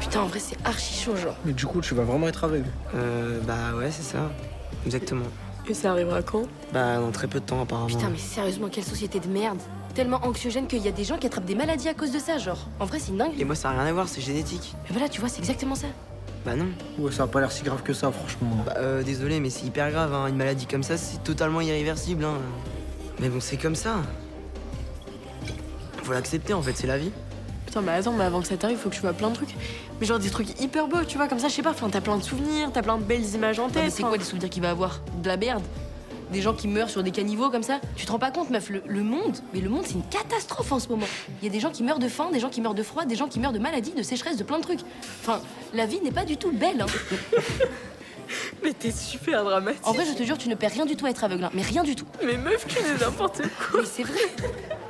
Putain, en vrai, c'est archi chaud, genre. Mais du coup, tu vas vraiment être aveugle. Bah ouais, c'est ça. Exactement. Et ça arrivera quand? Bah dans très peu de temps apparemment. Putain, mais sérieusement, quelle société de merde. Tellement anxiogène qu'il y a des gens qui attrapent des maladies à cause de ça, genre. En vrai, c'est une dingue. Et moi ça n'a rien à voir, c'est génétique. Mais voilà, tu vois, c'est exactement ça. Bah non. Ouais, ça a pas l'air si grave que ça, franchement. Bah désolé, mais c'est hyper grave, hein. Une maladie comme ça, c'est totalement irréversible, hein. Mais bon, c'est comme ça. Faut l'accepter en fait, c'est la vie. Putain, mais attends, mais avant que ça t'arrive, faut que tu vois plein de trucs. Mais genre des trucs hyper beaux, tu vois, comme ça, je sais pas, enfin, t'as plein de souvenirs, t'as plein de belles images en Ouais, mais tête. c'est quoi les souvenirs qu'il va avoir? De la merde? Des gens qui meurent sur des caniveaux comme ça? Tu te rends pas compte, meuf, le monde, mais le monde, c'est une catastrophe en ce moment. Il y a des gens qui meurent de faim, des gens qui meurent de froid, des gens qui meurent de maladies, de sécheresse, de plein de trucs. Enfin, la vie n'est pas du tout belle, hein. Mais t'es super dramatique. En vrai, je te jure, tu ne perds rien du tout à être aveugle, hein. Mais rien du tout. Mais meuf, tu es n'importe quoi. Mais c'est vrai.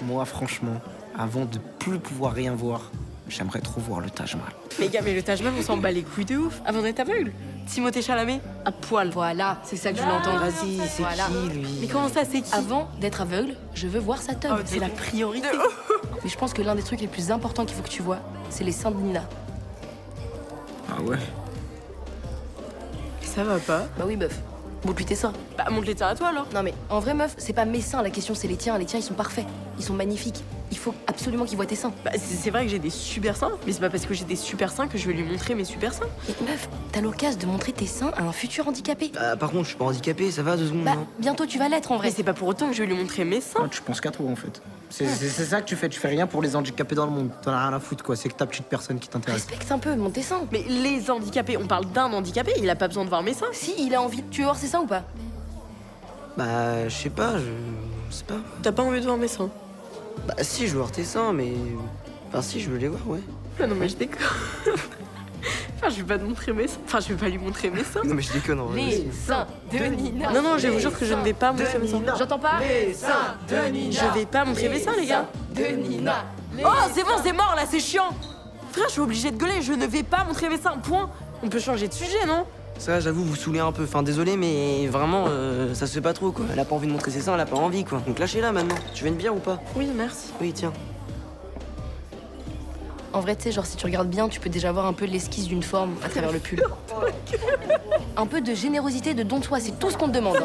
Moi, franchement, avant de plus pouvoir rien voir, j'aimerais trop voir le Taj Mahal. Mais gars, mais le Taj Mahal, on s'en bat les couilles de ouf. Avant d'être aveugle. Timothée Chalamet, à poil. Voilà, c'est ça que je voulais entendre. Vas-y, c'est Voilà. qui lui? Mais comment ça, c'est qui? Avant d'être aveugle, je veux voir sa teub. C'est la priorité. Mais je pense que l'un des trucs les plus importants qu'il faut que tu vois, c'est les seins de Nina. Ah ouais? Ça va pas. Bah oui, meuf. Montre-lui tes seins. Bah, montre-les tiens à toi alors. Non mais, en vrai, meuf, c'est pas mes seins, la question c'est les tiens. Les tiens, ils sont parfaits. Ils sont magnifiques. Il faut absolument qu'il voit tes seins. Bah, c'est vrai que j'ai des super seins, mais c'est pas parce que j'ai des super seins que je vais lui montrer mes super seins. Mais meuf, t'as l'occasion de montrer tes seins à un futur handicapé. Bah par contre, je suis pas handicapé, ça va 2 secondes, Bah, hein. bientôt tu vas l'être en Mais vrai. c'est pas pour autant que je vais lui montrer mes seins. Ah, tu penses qu'à toi, en fait. C'est ça que tu fais rien pour les handicapés dans le monde. T'en as rien à foutre, quoi. C'est que ta petite personne qui t'intéresse. Respecte un peu, monte tes seins. Mais les handicapés, on parle d'un handicapé, il a pas besoin de voir mes seins. Si, il a envie, tu veux voir ses seins ou pas? Bah je sais pas, je sais pas. T'as pas envie de voir mes seins? Bah si, je veux voir tes seins, mais... Enfin si, je veux les voir, ouais. Ah non, mais je déconne. Enfin, je vais pas te montrer mes seins. Enfin, je vais pas lui montrer mes seins. Non mais je déconne en vrai. Les seins de Nina. Non, non, je vous jure que je ne vais pas montrer mes seins. J'entends pas. Les seins de Nina. Je vais pas montrer mes seins, les gars. De Nina. Oh, c'est bon, c'est mort là, c'est chiant. Frère, je suis obligée de gueuler, je ne vais pas montrer mes seins, point. On peut changer de sujet, non? Ça, j'avoue, vous saoulez un peu. Enfin, désolé, mais vraiment, ça se fait pas trop, quoi. Elle a pas envie de montrer ses seins, elle a pas envie, quoi. Donc lâchez-la maintenant. Tu veux une bière ou pas? Oui, merci. Oui, tiens. En vrai, tu sais, genre si tu regardes bien, tu peux déjà voir un peu l'esquisse d'une forme à travers le pull. Un peu de générosité, de don de soi, c'est tout ce qu'on te demande.